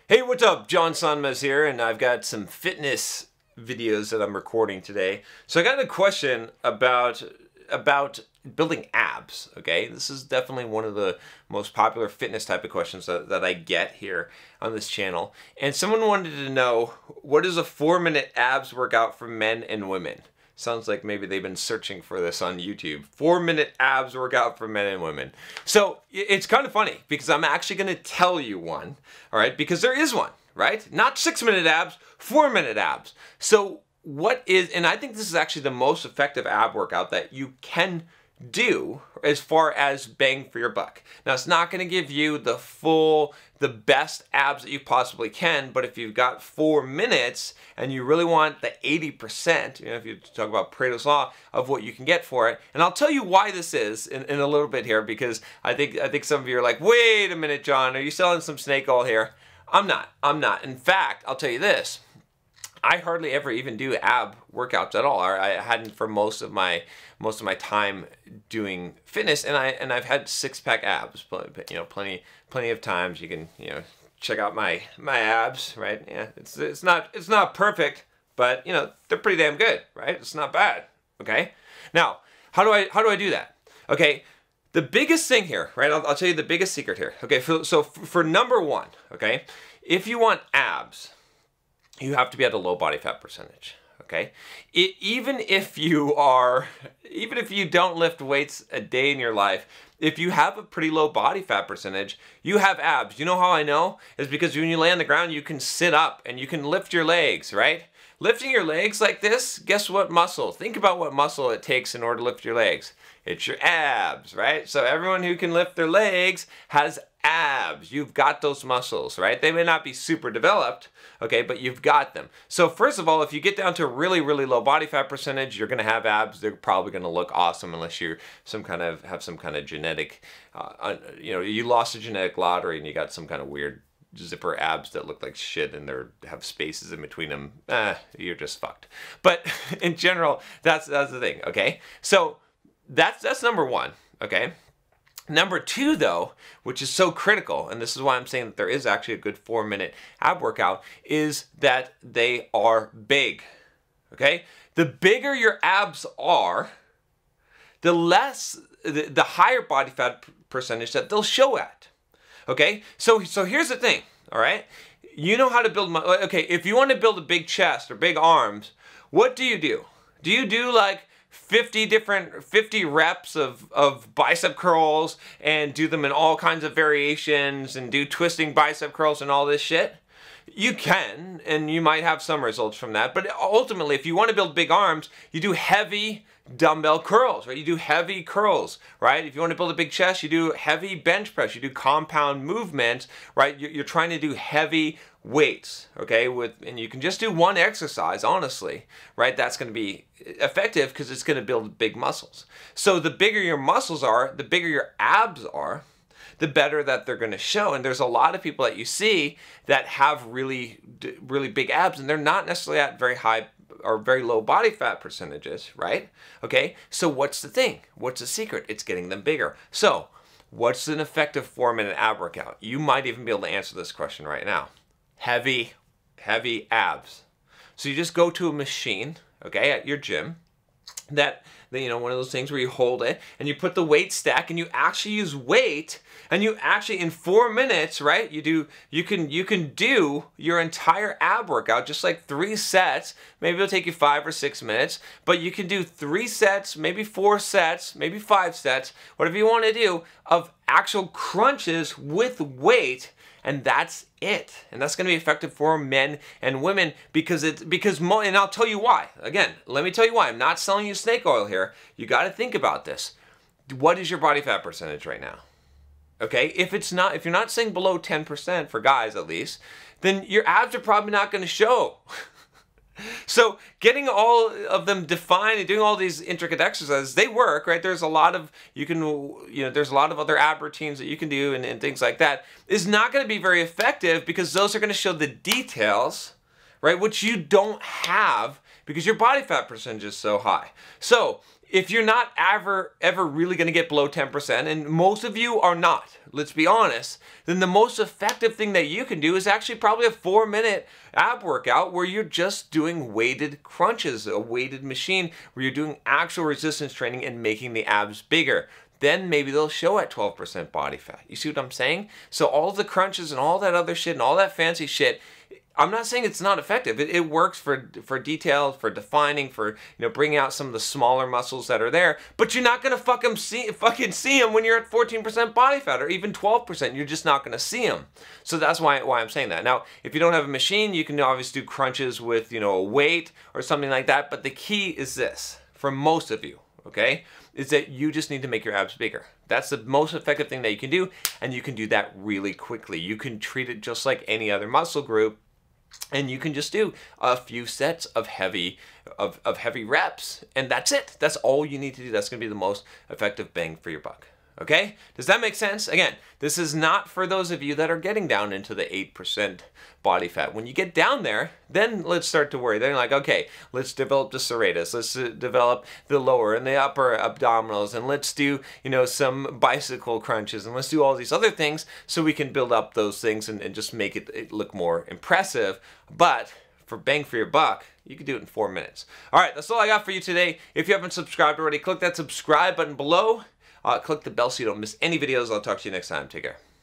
Hey, what's up? John Sonmez here, and I've got some fitness videos that I'm recording today. So I got a question about building abs, okay? This is definitely one of the most popular fitness type of questions that I get here on this channel. And someone wanted to know, what is a 4-minute abs workout for men and women? Sounds like maybe they've been searching for this on YouTube. 4-minute abs workout for men and women. So it's kind of funny because I'm actually going to tell you one, all right? Because there is one, right? Not 6-minute abs, 4-minute abs. So what is, and I think this is actually the most effective ab workout that you can do as far as bang for your buck. Now, it's not going to give you the best abs that you possibly can, but if you've got 4 minutes and you really want the 80%, if you talk about Pareto's Law of what you can get for it, and I'll tell you why this is in a little bit here, because I think some of you are like, wait a minute, John, are you selling some snake oil here? I'm not. In fact, I'll tell you this. I hardly ever even do ab workouts at all. I hadn't for most of my time doing fitness, and I've had 6-pack abs. Plenty of times you can check out my abs, right? Yeah, it's not perfect, but they're pretty damn good, right? It's not bad. Okay. Now, how do I do that? Okay. The biggest thing here, right? I'll tell you the biggest secret here. Okay. So for number one, okay, if you want abs, you have to be at a low body fat percentage, okay? Even if you don't lift weights a day in your life, if you have a pretty low body fat percentage, you have abs. You know how I know? It's because when you lay on the ground, you can sit up and you can lift your legs, right? Lifting your legs like this, guess what muscle? Think about what muscle it takes in order to lift your legs. It's your abs, right? So everyone who can lift their legs has abs. You've got those muscles, right? They may not be super developed, okay, but you've got them. So first of all, if you get down to a really, really low body fat percentage, you're going to have abs. They're probably going to look awesome unless you have some kind of genetic, you lost a genetic lottery and you got some kind of weird zipper abs that look like shit and have spaces in between them. You're just fucked. But in general, that's the thing, okay? So that's number one, okay? Number two, though, which is so critical, and this is why I'm saying that there is actually a good 4-minute ab workout, is that they are big, okay? The bigger your abs are, the higher body fat percentage that they'll show at, okay? So here's the thing, all right? You know how to build, okay, if you want to build a big chest or big arms, what do you do? Do you do like 50 reps of bicep curls and do them in all kinds of variations and do twisting bicep curls and all this shit? You can, and you might have some results from that, but ultimately, if you want to build big arms, you do heavy dumbbell curls, right? You do heavy curls, right? If you want to build a big chest, you do heavy bench press, you do compound movements, right? You're trying to do heavy weights, okay? And you can just do one exercise, honestly, right? That's going to be effective because it's going to build big muscles. So the bigger your muscles are, the bigger your abs are, the better that they're going to show. And there's a lot of people that you see that have really, really big abs, and they're not necessarily at very high or very low body fat percentages, right? Okay, so what's the thing? What's the secret? It's getting them bigger. So what's an effective 4-minute ab workout? You might even be able to answer this question right now. Heavy abs. So you just go to a machine, okay, at your gym, that one of those things where you hold it and you put the weight stack and you actually use weight, and you actually in 4 minutes, right, you can do your entire ab workout, just like 3 sets. Maybe it'll take you 5 or 6 minutes, but you can do 3 sets, maybe 4 sets, maybe 5 sets, whatever you want to do, of actual crunches with weight. And that's it. And that's going to be effective for men and women and I'll tell you why. Again, let me tell you why. I'm not selling you snake oil here. You got to think about this. What is your body fat percentage right now? Okay? If you're not saying below 10% for guys at least, then your abs are probably not going to show. So getting all of them defined and doing all these intricate exercises, they work, right? There's a lot of, there's a lot of other ab routines that you can do and things like that, is not going to be very effective because those are going to show the details, right? Which you don't have because your body fat percentage is so high. So if you're not ever really going to get below 10%, and most of you are not, let's be honest, then the most effective thing that you can do is actually probably a 4-minute ab workout where you're just doing weighted crunches, a weighted machine where you're doing actual resistance training and making the abs bigger. Then maybe they'll show at 12% body fat. You see what I'm saying? So all the crunches and all that other shit and all that fancy shit, I'm not saying it's not effective. It works for detail, for defining, for bringing out some of the smaller muscles that are there. But you're not gonna fucking see them when you're at 14% body fat or even 12%. You're just not gonna see them. So that's why I'm saying that. Now, if you don't have a machine, you can obviously do crunches with a weight or something like that. But the key is this for most of you, okay, is that you just need to make your abs bigger. That's the most effective thing that you can do, and you can do that really quickly. You can treat it just like any other muscle group. And you can just do a few sets of heavy reps, and that's it. That's all you need to do. That's going to be the most effective bang for your buck. Okay? Does that make sense? Again, this is not for those of you that are getting down into the 8% body fat. When you get down there, then let's start to worry. Then you're like, okay, let's develop the serratus. Let's develop the lower and the upper abdominals, and let's do, some bicycle crunches, and let's do all these other things so we can build up those things and just make it look more impressive. But for bang for your buck, you can do it in 4 minutes. All right, that's all I got for you today. If you haven't subscribed already, click that subscribe button below. Click the bell so you don't miss any videos. I'll talk to you next time. Take care.